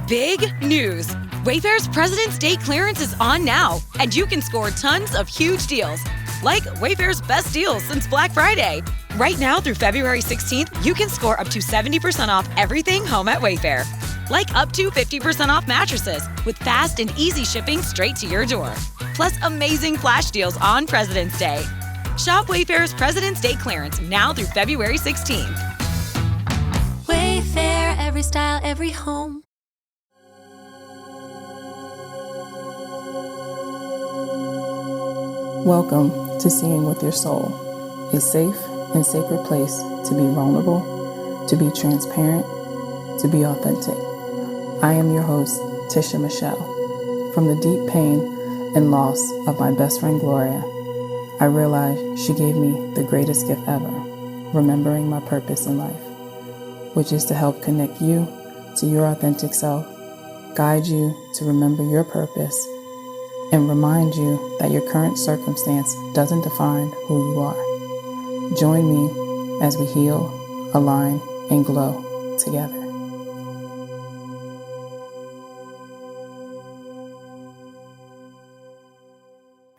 Big news! Wayfair's President's Day clearance is on now, and you can score tons of huge deals. Like Wayfair's best deals since Black Friday. Right now through February 16th, you can score up to 70% off everything home at Wayfair. Like up to 50% off mattresses with fast and easy shipping straight to your door. Plus amazing flash deals on President's Day. Shop Wayfair's President's Day clearance now through February 16th. Wayfair, every style, every home. Welcome to Seeing with Your Soul, a safe and sacred place to be vulnerable, to be transparent, to be authentic. I am your host, Tisha Michelle. From the deep pain and loss of my best friend Gloria, I realized she gave me the greatest gift ever, remembering my purpose in life, which is to help connect you to your authentic self, guide you to remember your purpose, and remind you that your current circumstance doesn't define who you are. Join me as we heal, align, and glow together.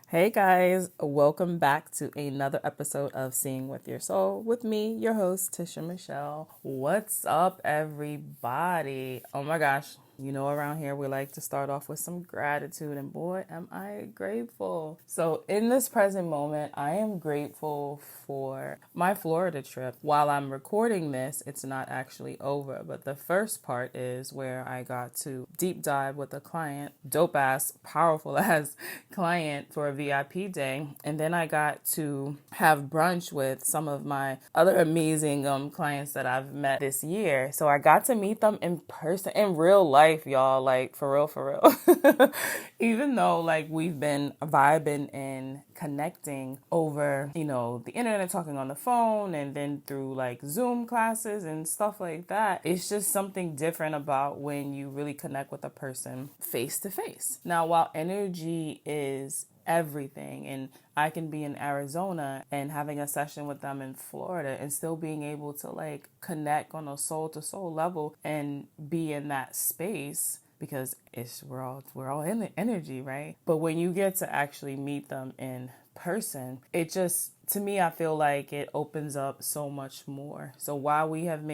Hey guys, welcome back to another episode of Seeing with Your Soul with me, your host, Tisha Michelle. What's up, everybody? Oh my gosh. You know, around here, we like to start off with some gratitude, and boy, am I grateful. So in this present moment, I am grateful for my Florida trip. While I'm recording this, it's not actually over, but the first part is where I got to deep dive with a client, dope ass, powerful ass client for a VIP day. And then I got to have brunch with some of my other amazing clients that I've met this year. So I got to meet them in person, in real life. Y'all, like for real. Even though like we've been vibing and connecting over, the internet, talking on the phone, and then through like Zoom classes and stuff like that, it's just something different about when you really connect with a person face to face. Now, while energy is everything, and I can be in Arizona and having a session with them in Florida and still being able to like connect on a soul to soul level and be in that space, because we're all in the energy, right? But when you get to actually meet them in person, it just, to me, I feel like it opens up so much more. So while we have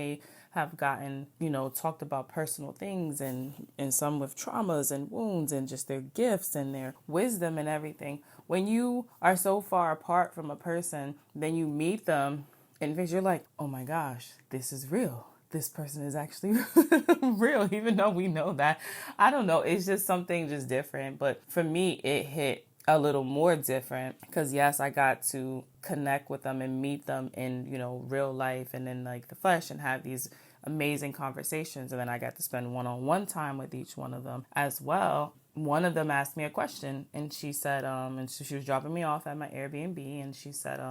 gotten, talked about personal things and some with traumas and wounds and just their gifts and their wisdom and everything, when you are so far apart from a person, then you meet them and you're like, oh my gosh, this is real. This person is actually real, even though we know that. I don't know. It's just something just different. But for me, it hit a little more different because, yes, I got to connect with them and meet them in, real life and in like the flesh and have these amazing conversations. And then I got to spend one-on-one time with each one of them as well. One of them asked me a question, and she said, and so she was dropping me off at my Airbnb, and she said,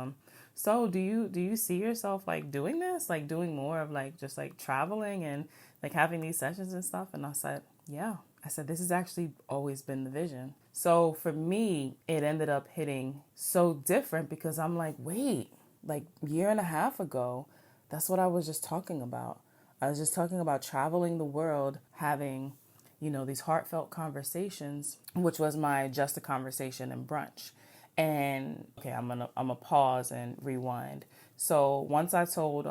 so do you see yourself like doing this, like doing more of like just like traveling and like having these sessions and stuff? And I said, yeah. I said, this has actually always been the vision. So for me, it ended up hitting so different because I'm like, wait, like a year and a half ago, that's what I was just talking about. I was just talking about traveling the world, having, these heartfelt conversations, which was my Just a Conversation and brunch. And okay, I'm gonna pause and rewind. So once I told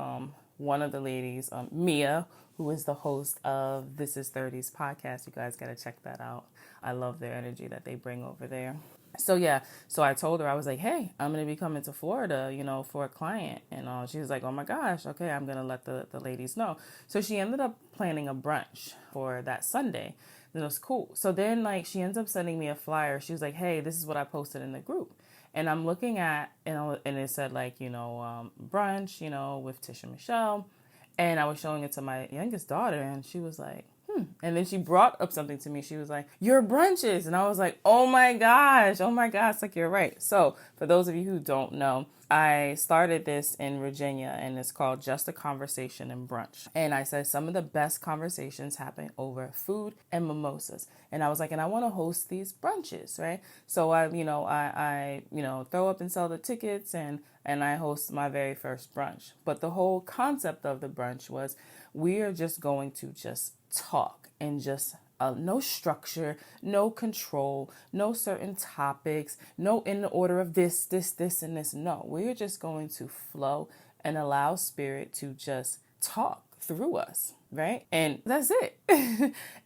one of the ladies, Mia, who is the host of This Is 30s podcast, you guys gotta check that out. I love their energy that they bring over there. So I told her, I was like, hey, I'm gonna be coming to Florida, for a client, and she was like, oh my gosh, okay, I'm gonna let the ladies know. So she ended up planning a brunch for that Sunday. It was cool. So then like she ends up sending me a flyer. She was like, hey, this is what I posted in the group. And I'm looking at, and it said like, brunch, with Tisha Michelle. And I was showing it to my youngest daughter, and she was like, And then she brought up something to me. She was like, your brunches. And I was like, oh my gosh, like you're right. So for those of you who don't know, I started this in Virginia, and it's called Just a Conversation and Brunch. And I said some of the best conversations happen over food and mimosas. And I was like, and I want to host these brunches, right? So I throw up and sell the tickets, and I host my very first brunch. But the whole concept of the brunch was we are just going to just talk. and just no structure, no control, no certain topics, no in the order of this, and this. No, we're just going to flow and allow spirit to just talk through us, right? And that's it.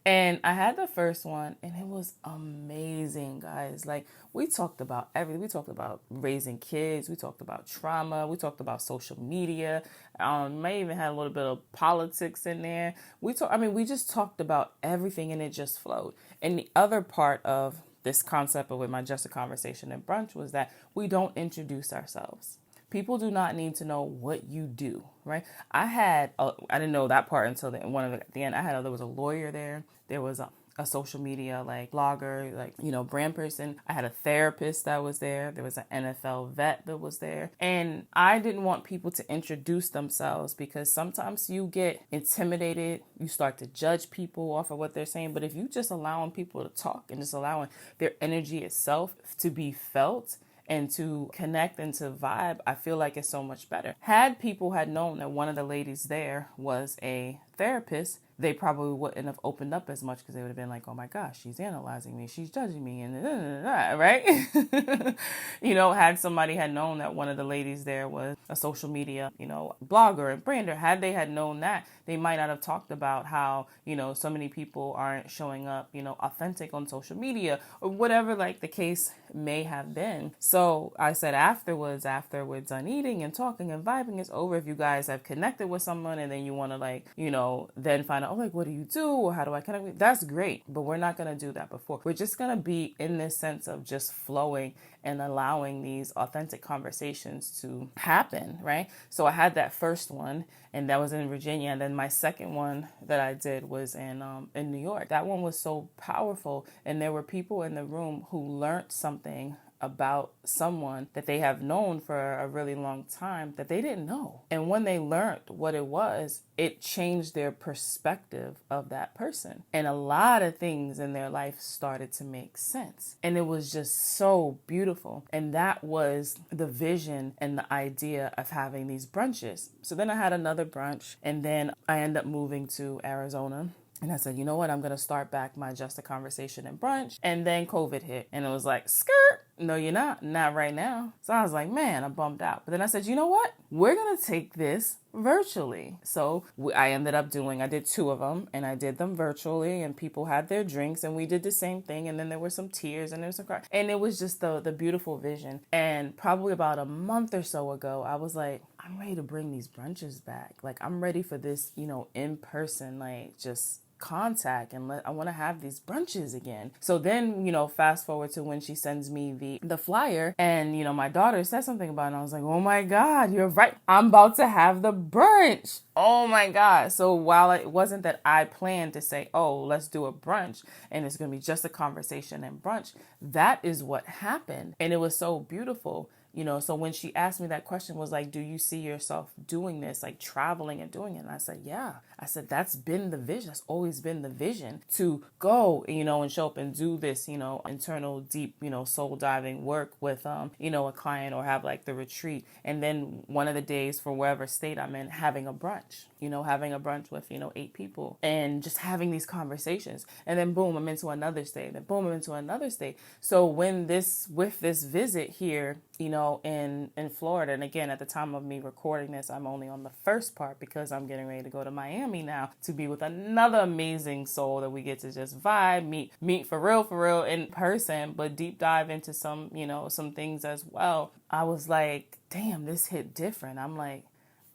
And I had the first one and it was amazing, guys. Like, we talked about everything. We talked about raising kids. We talked about trauma. We talked about social media. May even had a little bit of politics in there. We just talked about everything and it just flowed. And the other part of this concept of with my Just a Conversation and Brunch was that we don't introduce ourselves. People do not need to know what you do, right? I didn't know that part until at the end. There was a lawyer there. There was a social media like blogger, brand person. I had a therapist that was there. There was an NFL vet that was there. And I didn't want people to introduce themselves because sometimes you get intimidated. You start to judge people off of what they're saying. But if you just allowing people to talk and just allowing their energy itself to be felt and to connect and to vibe, I feel like it's so much better. Had people had known that one of the ladies there was a therapist, they probably wouldn't have opened up as much because they would have been like, oh my gosh, she's analyzing me, she's judging me, and right? Had somebody had known that one of the ladies there was a social media, blogger and brander, had they had known that, they might not have talked about how, so many people aren't showing up, authentic on social media or whatever, like the case may have been. So I said after we're done eating and talking and vibing is over, if you guys have connected with someone and then you want to then find out, what do you do? Or how do I connect with you? That's great. But we're not going to do that before. We're just going to be in this sense of just flowing and allowing these authentic conversations to happen, right? So I had that first one and that was in Virginia. And then my second one that I did was in New York. That one was so powerful. And there were people in the room who learned something about someone that they have known for a really long time that they didn't know. And when they learned what it was, it changed their perspective of that person. And a lot of things in their life started to make sense. And it was just so beautiful. And that was the vision and the idea of having these brunches. So then I had another brunch and then I ended up moving to Arizona. And I said, you know what? I'm going to start back my Just a Conversation and Brunch. And then COVID hit. And it was like, skirt. No, you're not. Not right now. So I was like, man, I'm bummed out. But then I said, you know what? We're going to take this virtually. So I did 2 of them. And I did them virtually. And people had their drinks. And we did the same thing. And then there were some tears and there was some cry. And it was just the beautiful vision. And probably about a month or so ago, I was like, I'm ready to bring these brunches back. Like, I'm ready for this, in person, just contact, and I want to have these brunches again. So then, fast forward to when she sends me the flyer, and my daughter said something about it, and I was like, oh my God, you're right, I'm about to have the brunch. Oh my God. So while it wasn't that I planned to say, oh, let's do a brunch and it's going to be just a conversation and brunch, that is what happened. And it was so beautiful. So when she asked me that question, was like, do you see yourself doing this, like traveling and doing it? And I said, yeah. I said, that's been the vision. That's always been the vision, to go, and show up and do this, internal, deep, soul diving work with, a client, or have like the retreat. And then one of the days for wherever state I'm in, having a brunch, with, 8 people and just having these conversations. And then boom, I'm into another state. Then boom, I'm into another state. So with this visit here, in Florida, and again, at the time of me recording this, I'm only on the first part because I'm getting ready to go to Miami now to be with another amazing soul that we get to just vibe, meet for real in person, but deep dive into some, some things as well. I was like, damn, this hit different. I'm like,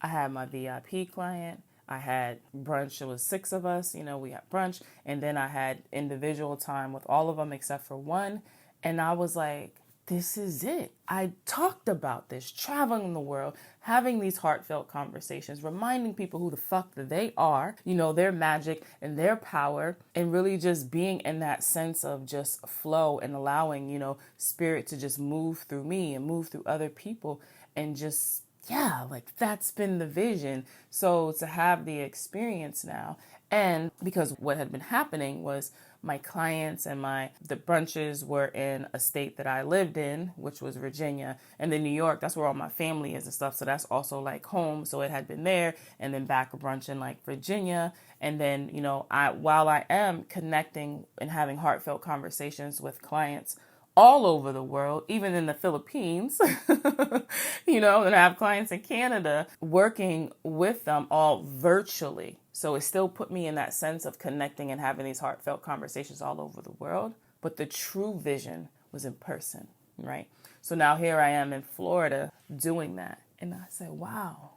I had my VIP client. I had brunch. It was 6 of us, we had brunch. And then I had individual time with all of them except for one. And I was like, this is it. I talked about this, traveling the world, having these heartfelt conversations, reminding people who the fuck that they are, their magic and their power, and really just being in that sense of just flow and allowing, spirit to just move through me and move through other people, and just, yeah, like that's been the vision. So to have the experience now, And because what had been happening was my clients and the brunches were in a state that I lived in, which was Virginia. And then New York, that's where all my family is and stuff. So that's also like home. So it had been there, and then back a brunch in like Virginia. And then, while I am connecting and having heartfelt conversations with clients all over the world, even in the Philippines, and I have clients in Canada, working with them all virtually. So it still put me in that sense of connecting and having these heartfelt conversations all over the world. But the true vision was in person, right? So now here I am in Florida doing that. And I said, wow,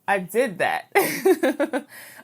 I did that.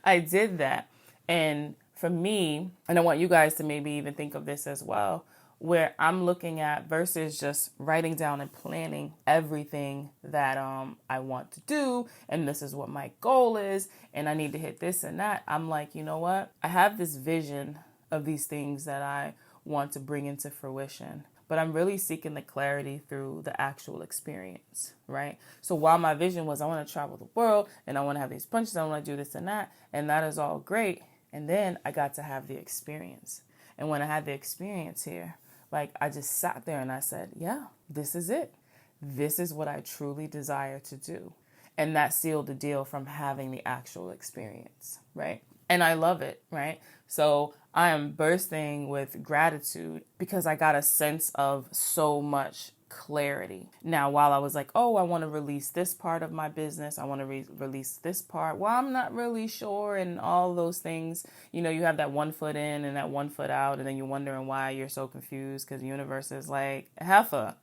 I did that. And for me, and I want you guys to maybe even think of this as well, where I'm looking at versus just writing down and planning everything that I want to do, and this is what my goal is, and I need to hit this and that. I'm like, you know what? I have this vision of these things that I want to bring into fruition, but I'm really seeking the clarity through the actual experience, right? So while my vision was I want to travel the world and I want to have these punches, I want to do this and that is all great. And then I got to have the experience. And when I had the experience here, like I just sat there and I said, yeah, this is it. This is what I truly desire to do. And that sealed the deal from having the actual experience, right? And I love it, right? So I am bursting with gratitude because I got a sense of so much clarity. Now, while I was like, oh, I want to release this part of my business, I want to release this part, well, I'm not really sure, and all those things, you have that 1 foot in and that 1 foot out, and then you're wondering why you're so confused because the universe is like, heifer,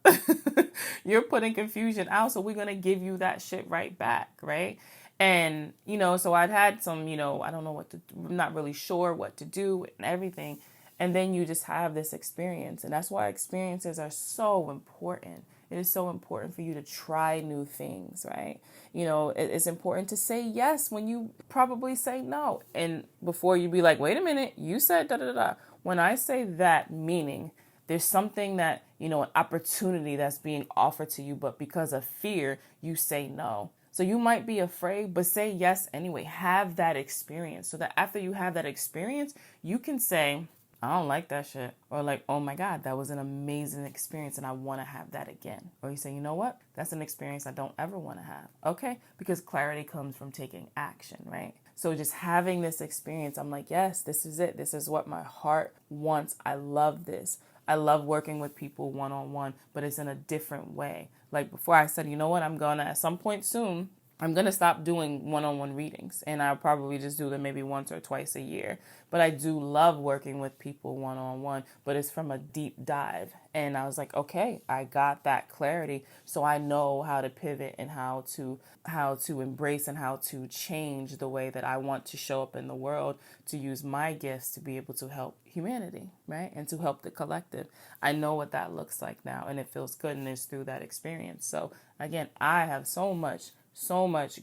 you're putting confusion out, so we're going to give you that shit right back, right? And, so I'd had some, I don't know I'm not really sure what to do and everything. And then you just have this experience. And that's why experiences are so important. It is so important for you to try new things, right? It's important to say yes when you probably say no. And before you be like, wait a minute, you said da da da. When I say that, meaning there's something that, an opportunity that's being offered to you, but because of fear, you say no. So you might be afraid, but say yes anyway. Have that experience so that after you have that experience, you can say, I don't like that shit. Or like, oh my God, that was an amazing experience and I want to have that again. Or you say, you know what? That's an experience I don't ever want to have. Okay? Because clarity comes from taking action, right? So just having this experience, I'm like, yes, this is it. This is what my heart wants. I love this. I love working with people one-on-one, but it's in a different way. Like before I said, you know what? I'm going to, at some point soon, I'm going to stop doing one-on-one readings, and I'll probably just do them maybe once or twice a year. But I do love working with people one-on-one, but it's from a deep dive. And I was like, okay, I got that clarity. So I know how to pivot and how to embrace and how to change the way that I want to show up in the world, to use my gifts to be able to help humanity, right? And to help the collective. I know what that looks like now, and it feels good, and it's through that experience. So again, I have so much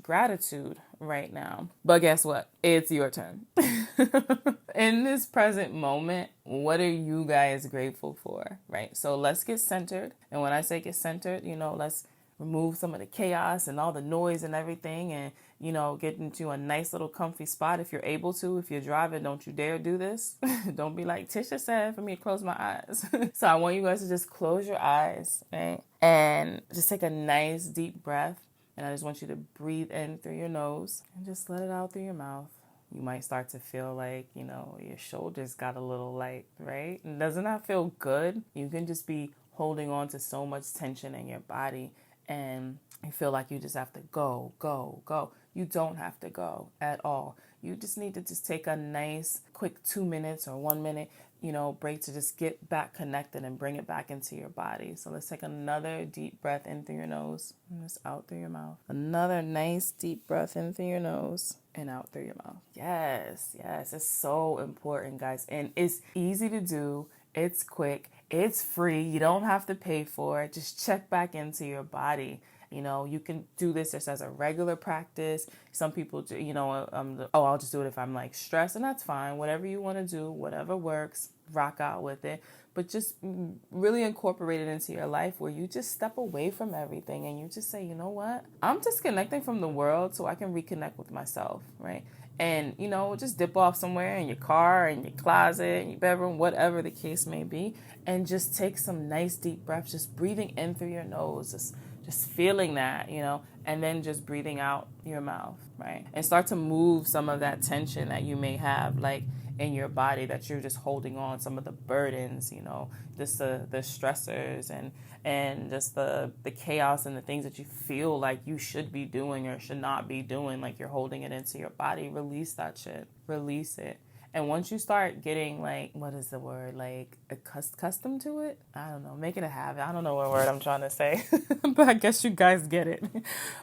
gratitude right now. But guess what? It's your turn. In this present moment, what are you guys grateful for, right? So let's get centered. And when I say get centered, let's remove some of the chaos and all the noise and everything, and, get into a nice little comfy spot if you're able to. If you're driving, don't you dare do this. Don't be like Tisha said for me to close my eyes. So I want you guys to just close your eyes, right? And just take a nice deep breath. And I just want you to breathe in through your nose and just let it out through your mouth. You might start to feel like, your shoulders got a little light, right? And doesn't that feel good? You can just be holding on to so much tension in your body, and you feel like you just have to go, go, go. You don't have to go at all. You just need to just take a nice quick 2 minutes or 1 minute, break to just get back connected and bring it back into your body. So let's take another deep breath in through your nose and just out through your mouth. Another nice deep breath in through your nose and out through your mouth. Yes, it's so important, guys. And it's easy to do. It's quick. It's free. You don't have to pay for it. Just check back into your body. You can do this just as a regular practice. Some people do, I'll just do it if I'm like stressed, and that's fine. Whatever you want to do, whatever works, rock out with it. But just really incorporate it into your life where you just step away from everything and you just say, you know what? I'm disconnecting from the world so I can reconnect with myself, right? and, just dip off somewhere in your car, in your closet, in your bedroom, whatever the case may be, and just take some nice deep breaths, just breathing in through your nose, just feeling that, and then just breathing out your mouth, right? And start to move some of that tension that you may have, like in your body, that you're just holding on, some of the burdens, just the stressors and just the chaos and the things that you feel like you should be doing or should not be doing, like you're holding it into your body. Release that shit. Release it. And once you start getting, like, what is the word? Like, accustomed to it? I don't know. Make it a habit. I don't know what word I'm trying to say, but I guess you guys get it.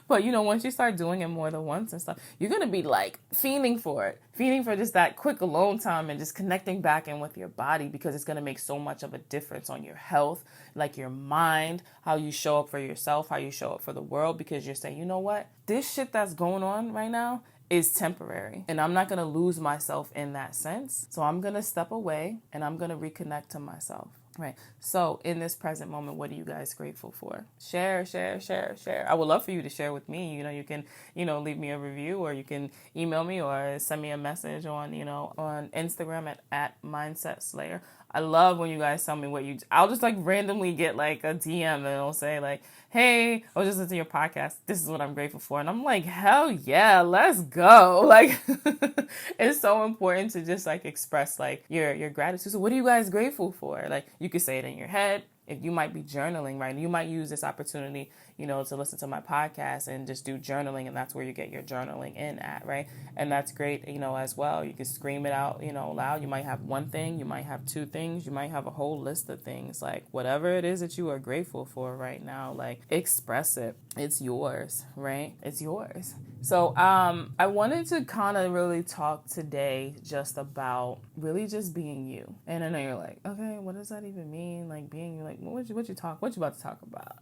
But, once you start doing it more than once and stuff, you're going to be, like, fiending for just that quick alone time and just connecting back in with your body, because it's going to make so much of a difference on your health, like your mind, how you show up for yourself, how you show up for the world, because you're saying, you know what? This shit that's going on right now is temporary, and I'm not going to lose myself in that sense. So I'm going to step away and I'm going to reconnect to myself. Right. So in this present moment, what are you guys grateful for? Share. I would love for you to share with me. You can, leave me a review, or you can email me or send me a message on, on Instagram at Mindset Slayer. I love when you guys tell me I'll just like randomly get like a DM and it'll say like, hey, I was just listening to your podcast. This is what I'm grateful for. And I'm like, hell yeah, let's go. Like, it's so important to just like express like your gratitude. So what are you guys grateful for? Like, you could say it in your head. If you might be journaling, right? You might use this opportunity, to listen to my podcast and just do journaling, and that's where you get your journaling in at, right? And that's great, as well. You can scream it out, loud. You might have one thing, you might have two things, you might have a whole list of things. Like, whatever it is that you are grateful for right now, like, express it. It's yours, right? It's yours. So I wanted to kind of really talk today just about really just being you. And I know you're like, okay, what does that even mean? Like, being you, like, what you about to talk about?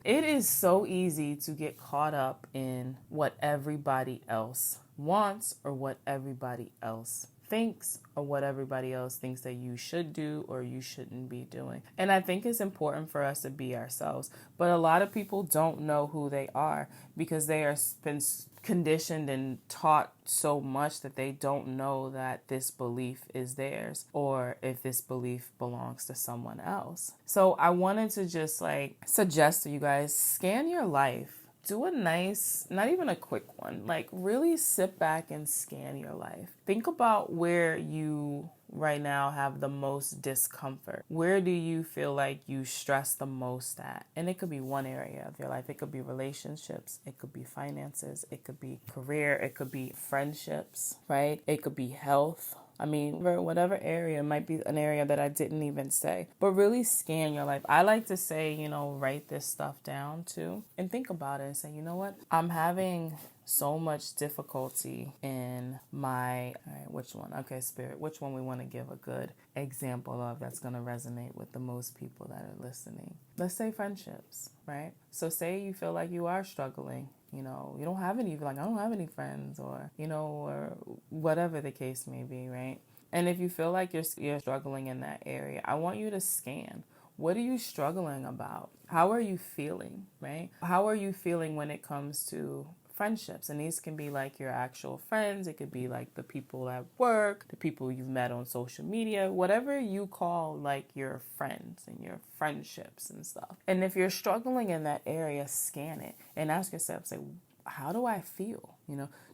It is so easy to get caught up in what everybody else wants, or what everybody else thinks, or what everybody else thinks that you should do or you shouldn't be doing. And I think it's important for us to be ourselves. But a lot of people don't know who they are, because they are been conditioned and taught so much that they don't know that this belief is theirs, or if this belief belongs to someone else. So I wanted to just like suggest to you guys, scan your life. Do a nice, not even a quick one, like really sit back and scan your life. Think about where you right now have the most discomfort. Where do you feel like you stress the most at? And it could be one area of your life. It could be relationships. It could be finances. It could be career. It could be friendships, right? It could be health. I mean, whatever area, might be an area that I didn't even say, but really scan your life. I like to say, write this stuff down too and think about it and say, you know what? I'm having so much difficulty in my, all right, which one? Okay, Spirit, which one we want to give a good example of that's going to resonate with the most people that are listening? Let's say friendships, right? So say you feel like you are struggling. You don't have any, like, I don't have any friends, or, or whatever the case may be, right? And if you feel like you're struggling in that area, I want you to scan. What are you struggling about? How are you feeling, right? How are you feeling when it comes to friendships? And these can be like your actual friends. It could be like the people at work, the people you've met on social media, whatever you call like your friends and your friendships and stuff. And if you're struggling in that area, scan it and ask yourself, say, how do I feel?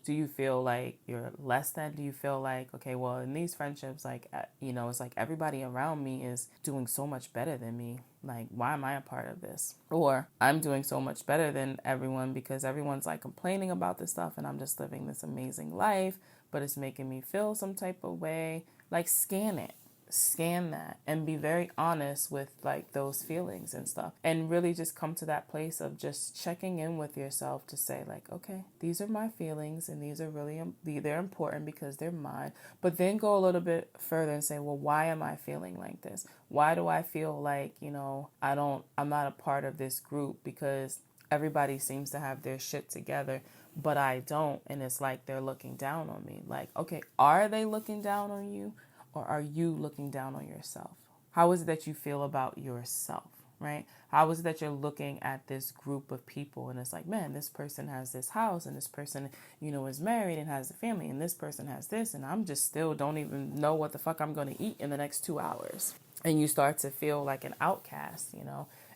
Do you feel like you're less than? Do you feel like, okay, well, in these friendships, like, it's like everybody around me is doing so much better than me. Like, why am I a part of this? Or I'm doing so much better than everyone because everyone's like complaining about this stuff and I'm just living this amazing life, but it's making me feel some type of way. Like, scan it. Scan that and be very honest with like those feelings and stuff, and really just come to that place of just checking in with yourself to say like, okay, these are my feelings and these are really they're important because they're mine. But then go a little bit further and say, well, why am I feeling like this? Why do I feel like, I'm not a part of this group because everybody seems to have their shit together, but I don't, and it's like they're looking down on me. Like, okay, are they looking down on you? Or are you looking down on yourself? How is it that you feel about yourself? right? How is it that you're looking at this group of people and it's like, man, this person has this house and this person, is married and has a family and this person has this and I'm just still don't even know what the fuck I'm going to eat in the next 2 hours. And you start to feel like an outcast,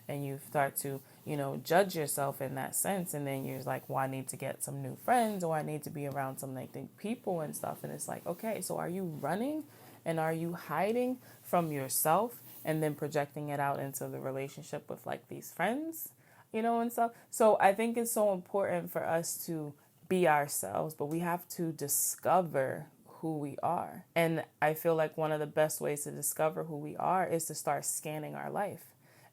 and you start to, judge yourself in that sense. And then you're like, well, I need to get some new friends or I need to be around some like people and stuff. And it's like, okay, so are you running and are you hiding from yourself and then projecting it out into the relationship with like these friends, and stuff? So I think it's so important for us to be ourselves, but we have to discover who we are. And I feel like one of the best ways to discover who we are is to start scanning our life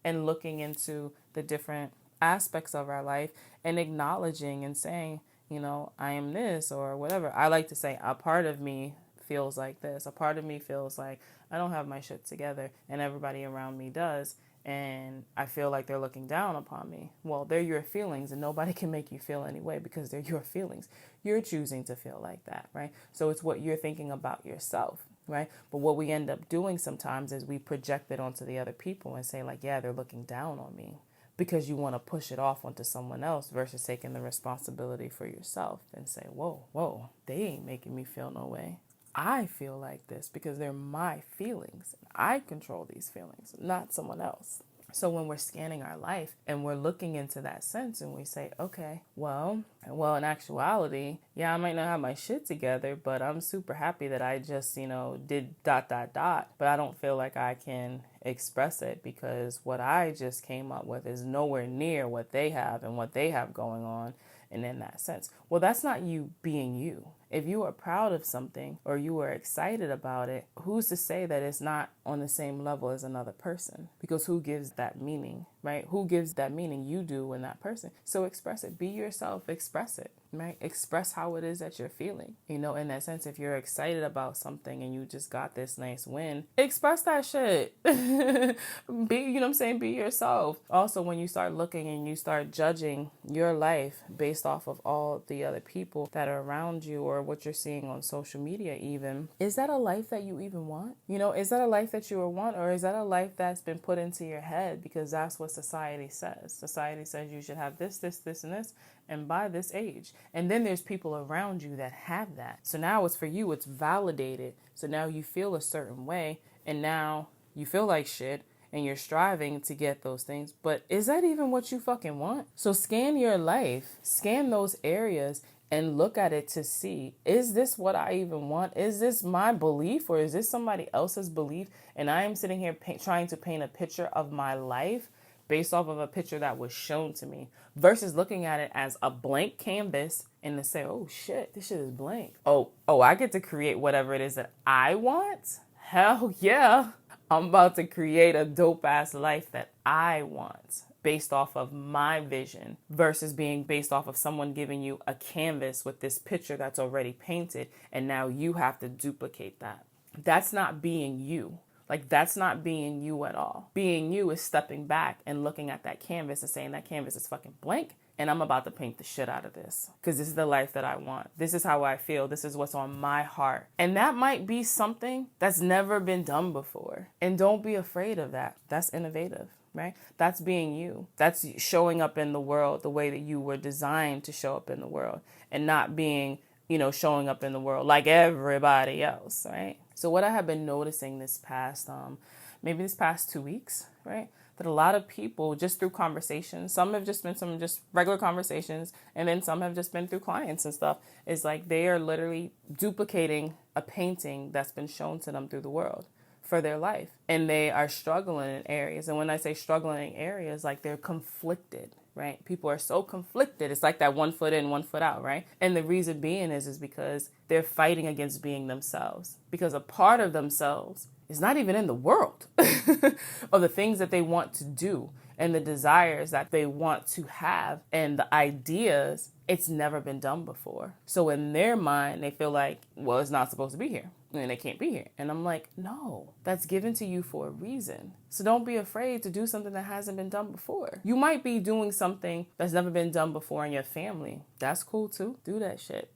and looking into the different aspects of our life and acknowledging and saying, I am this or whatever. I like to say a part of me feels like this. A part of me feels like I don't have my shit together and everybody around me does. And I feel like they're looking down upon me. Well, they're your feelings and nobody can make you feel any way because they're your feelings. You're choosing to feel like that, right? So it's what you're thinking about yourself, right? But what we end up doing sometimes is we project it onto the other people and say like, yeah, they're looking down on me, because you want to push it off onto someone else versus taking the responsibility for yourself and say, whoa, they ain't making me feel no way. I feel like this because they're my feelings. I control these feelings, not someone else. So when we're scanning our life and we're looking into that sense and we say, okay, well, in actuality, yeah, I might not have my shit together, but I'm super happy that I just, did ... But I don't feel like I can express it because what I just came up with is nowhere near what they have and what they have going on. And in that sense, well, that's not you being you. If you are proud of something or you are excited about it, who's to say that it's not on the same level as another person? Because who gives that meaning, right? Who gives that meaning? You do in that person. So express it. Be yourself. Express it, right? Express how it is that you're feeling. In that sense, if you're excited about something and you just got this nice win, express that shit. Be yourself. Also, when you start looking and you start judging your life based off of all the other people that are around you or what you're seeing on social media even, is that a life that you even want? Is that a life that you want, or is that a life that's been put into your head because that's what society says? Society says you should have this, this, this, and this, and by this age. And then there's people around you that have that. So now it's for you, it's validated. So now you feel a certain way, and now you feel like shit, and you're striving to get those things. But is that even what you fucking want? So scan your life, scan those areas, and look at it to see, is this what I even want? Is this my belief or is this somebody else's belief? And I am sitting here trying to paint a picture of my life based off of a picture that was shown to me versus looking at it as a blank canvas and to say, oh shit, this shit is blank. Oh, I get to create whatever it is that I want? Hell yeah. I'm about to create a dope ass life that I want based off of my vision versus being based off of someone giving you a canvas with this picture that's already painted and now you have to duplicate that. That's not being you. Like, that's not being you at all. Being you is stepping back and looking at that canvas and saying that canvas is fucking blank and I'm about to paint the shit out of this because this is the life that I want. This is how I feel. This is what's on my heart. And that might be something that's never been done before. And don't be afraid of that. That's innovative, right? That's being you. That's showing up in the world the way that you were designed to show up in the world and not being, showing up in the world like everybody else, right? So what I have been noticing this past 2 weeks, right? That a lot of people just through conversations, some have just been some just regular conversations, and then some have just been through clients and stuff, is like they are literally duplicating a painting that's been shown to them through the world for their life. And they are struggling in areas. And when I say struggling in areas, like they're conflicted, right? People are so conflicted. It's like that 1 foot in, 1 foot out, right? And the reason being is because they're fighting against being themselves. Because a part of themselves is not even in the world of the things that they want to do and the desires that they want to have and the ideas. It's never been done before. So in their mind, they feel like, well, it's not supposed to be here and it can't be here. And I'm like, no, that's given to you for a reason. So don't be afraid to do something that hasn't been done before. You might be doing something that's never been done before in your family. That's cool too. Do that shit.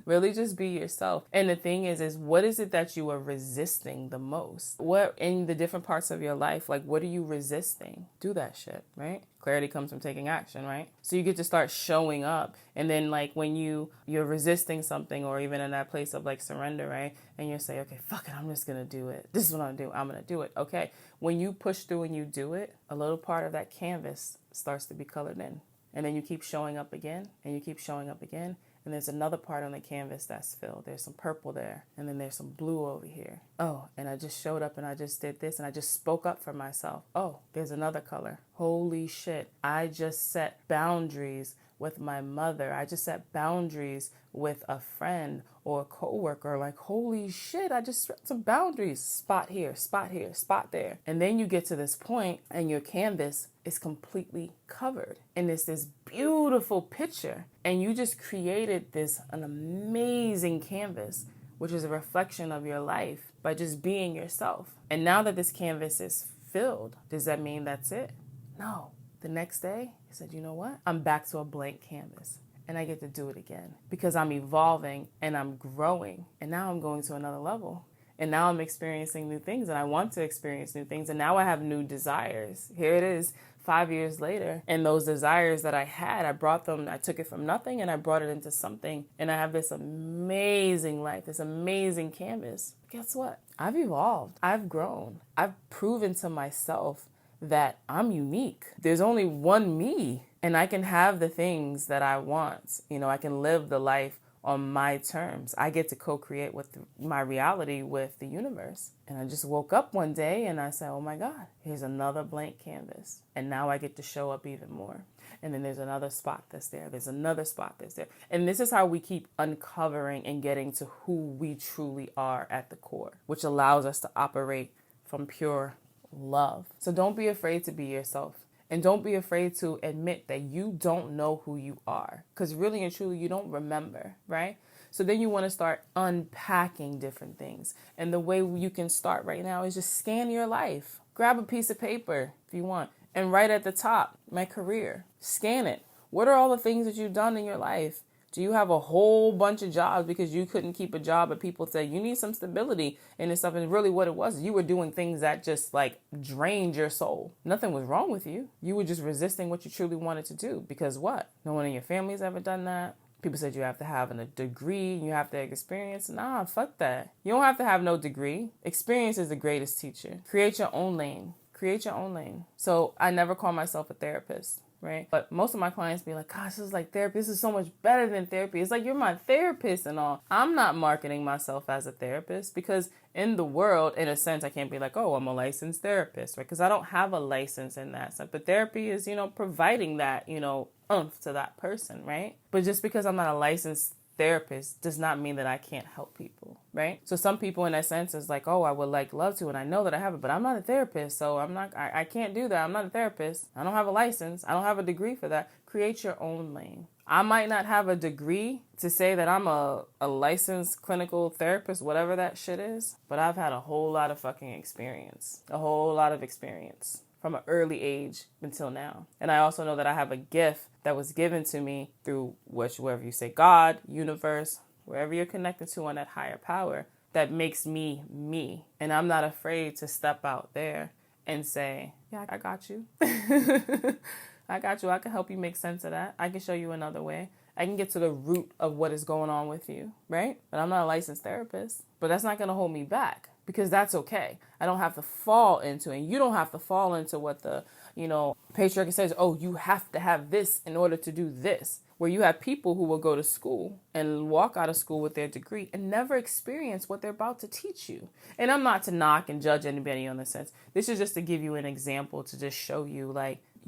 Really just be yourself. And the thing is what is it that you are resisting the most? What in the different parts of your life, like what are you resisting? Do that shit, right? Clarity comes from taking action, right? So you get to start showing up. And then like when you're resisting something, or even in that place of like surrender, right? And you say, okay, fuck it, I'm just going to do it. This is what I'm going to do. I'm going to do it. Okay. When you push through and you do it, a little part of that canvas starts to be colored in. And then you keep showing up again, and you keep showing up again. And there's another part on the canvas that's filled. There's some purple there, and then there's some blue over here. Oh, and I just showed up and I just did this, and I just spoke up for myself. Oh, there's another color. Holy shit. I just set boundaries with my mother. I just set boundaries with a friend or a coworker. Like, holy shit, I just set some boundaries. Spot here, spot here, spot there. And then you get to this point and your canvas is completely covered. And it's this beautiful picture. And you just created an amazing canvas, which is a reflection of your life by just being yourself. And now that this canvas is filled, does that mean that's it? No. The next day, I said, you know what? I'm back to a blank canvas, and I get to do it again because I'm evolving and I'm growing. And now I'm going to another level. And now I'm experiencing new things, and I want to experience new things. And now I have new desires. Here it is 5 years later. And those desires that I had, I took it from nothing and I brought it into something. And I have this amazing life, this amazing canvas. Guess what? I've evolved. I've grown. I've proven to myself that I'm unique. There's only one me, and I can have the things that I want. I can live the life on my terms. I get to co-create with my reality with the universe. And I just woke up one day and I said, oh my God, here's another blank canvas. And now I get to show up even more. And then there's another spot that's there. There's another spot that's there. And this is how we keep uncovering and getting to who we truly are at the core, which allows us to operate from pure love. So don't be afraid to be yourself. And don't be afraid to admit that you don't know who you are. Because really and truly, you don't remember, right? So then you want to start unpacking different things. And the way you can start right now is just scan your life. Grab a piece of paper if you want. And right at the top, my career. Scan it. What are all the things that you've done in your life? Do you have a whole bunch of jobs because you couldn't keep a job, but people say you need some stability and this stuff? And really what it was, you were doing things that just like drained your soul. Nothing was wrong with you. You were just resisting what you truly wanted to do. Because what? No one in your family's ever done that. People said you have to have a degree, you have to have experience. Nah, fuck that. You don't have to have no degree. Experience is the greatest teacher. Create your own lane. Create your own lane. So I never call myself a therapist. Right? But most of my clients be like, gosh, this is like therapy. This is so much better than therapy. It's like, you're my therapist and all. I'm not marketing myself as a therapist because in the world, in a sense, I can't be like, oh, I'm a licensed therapist, right? Because I don't have a license in that sense. But therapy is, providing that, oomph to that person, right? But just because I'm not a licensed therapist does not mean that I can't help people, right? So some people in that sense is like, oh, I would love to, and I know that I have it, but I'm not a therapist, so I can't do that. I'm not a therapist. I don't have a license. I don't have a degree for that. Create your own lane. I might not have a degree to say that I'm a licensed clinical therapist, whatever that shit is, but I've had a whole lot of fucking experience, a whole lot of experience from an early age until now. And I also know that I have a gift that was given to me through wherever you say God, universe, wherever you're connected to on that higher power, that makes me me. And I'm not afraid to step out there and say, yeah, I got you. I got you. I can help you make sense of that. I can show you another way. I can get to the root of what is going on with you, right? But I'm not a licensed therapist. But that's not going to hold me back because that's okay. I don't have to fall into it. And you don't have to fall into what the, patriarchy says, oh, you have to have this in order to do this. Where you have people who will go to school and walk out of school with their degree and never experience what they're about to teach you. And I'm not to knock and judge anybody on this sense. This is just to give you an example to just show you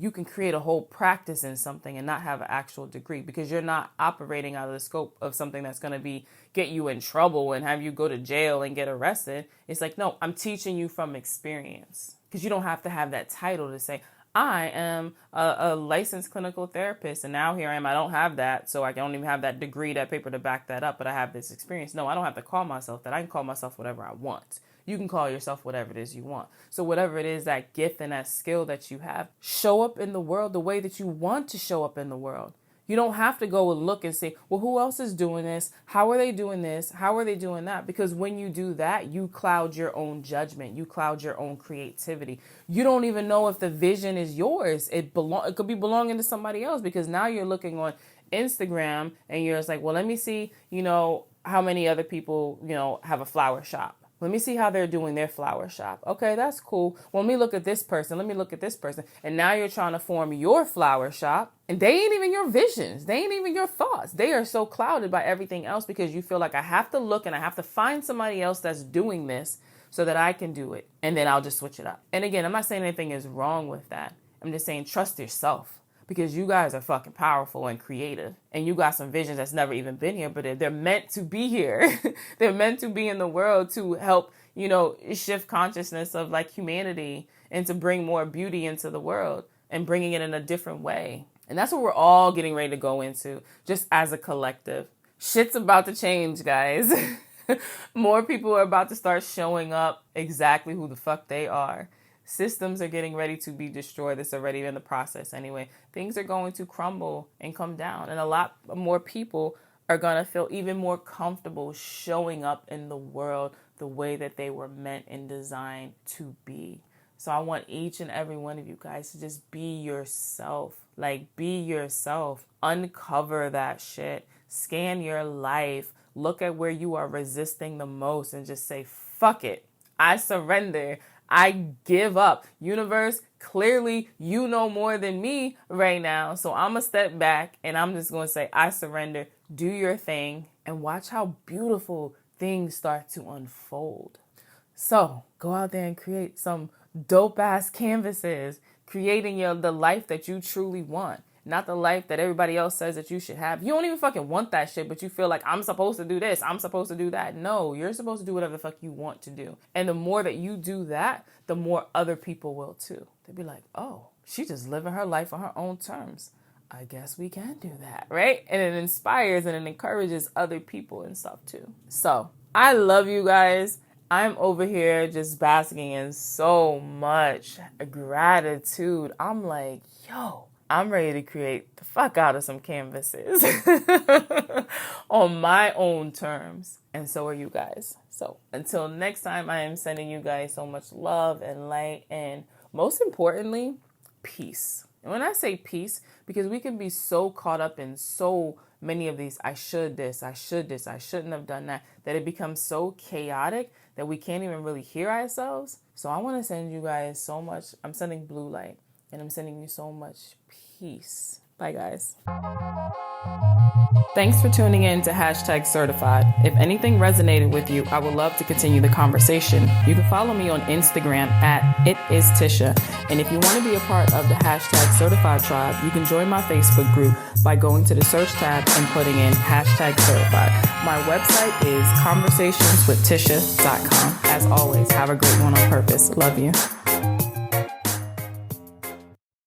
you can create a whole practice in something and not have an actual degree because you're not operating out of the scope of something that's going to get you in trouble and have you go to jail and get arrested. It's like, no, I'm teaching you from experience because you don't have to have that title to say, I am a licensed clinical therapist and now here I am. I don't have that. So I don't even have that degree, that paper to back that up, but I have this experience. No, I don't have to call myself that. I can call myself whatever I want. You can call yourself whatever it is you want. So whatever it is, that gift and that skill that you have, show up in the world the way that you want to show up in the world. You don't have to go and look and say, well, who else is doing this? How are they doing this? How are they doing that? Because when you do that, you cloud your own judgment. You cloud your own creativity. You don't even know if the vision is yours. It could be belonging to somebody else, because now you're looking on Instagram and you're just like, well, let me see, how many other people, have a flower shop. Let me see how they're doing their flower shop. Okay, that's cool. Well, let me look at this person. Let me look at this person. And now you're trying to form your flower shop. And they ain't even your visions. They ain't even your thoughts. They are so clouded by everything else, because you feel like I have to look and I have to find somebody else that's doing this so that I can do it. And then I'll just switch it up. And again, I'm not saying anything is wrong with that. I'm just saying trust yourself. Because you guys are fucking powerful and creative. And you got some visions that's never even been here, but they're meant to be here. They're meant to be in the world to help, shift consciousness of like humanity and to bring more beauty into the world and bringing it in a different way. And that's what we're all getting ready to go into, just as a collective. Shit's about to change, guys. More people are about to start showing up exactly who the fuck they are. Systems are getting ready to be destroyed. It's already in the process anyway. Things are going to crumble and come down. And a lot more people are going to feel even more comfortable showing up in the world the way that they were meant and designed to be. So I want each and every one of you guys to just be yourself. Like, be yourself. Uncover that shit. Scan your life. Look at where you are resisting the most and just say, fuck it. I surrender. I give up. Universe, clearly you know more than me right now. So I'm going to step back and I'm just going to say, I surrender. Do your thing and watch how beautiful things start to unfold. So go out there and create some dope ass canvases, creating the life that you truly want. Not the life that everybody else says that you should have. You don't even fucking want that shit, but you feel like I'm supposed to do this. I'm supposed to do that. No, you're supposed to do whatever the fuck you want to do. And the more that you do that, the more other people will too. They'll be like, oh, she's just living her life on her own terms. I guess we can do that, right? And it inspires and it encourages other people and stuff too. So I love you guys. I'm over here just basking in so much gratitude. I'm like, yo, I'm ready to create the fuck out of some canvases on my own terms. And so are you guys. So until next time, I am sending you guys so much love and light and most importantly, peace. And when I say peace, because we can be so caught up in so many of these, I should this, I shouldn't have done that it becomes so chaotic that we can't even really hear ourselves. So I want to send you guys so much. I'm sending blue light. And I'm sending you so much peace. Bye, guys. Thanks for tuning in to #certified. If anything resonated with you, I would love to continue the conversation. You can follow me on Instagram @itistisha. And if you want to be a part of the #certified tribe, you can join my Facebook group by going to the search tab and putting in #certified. My website is conversationswithtisha.com. As always, have a great one on purpose. Love you.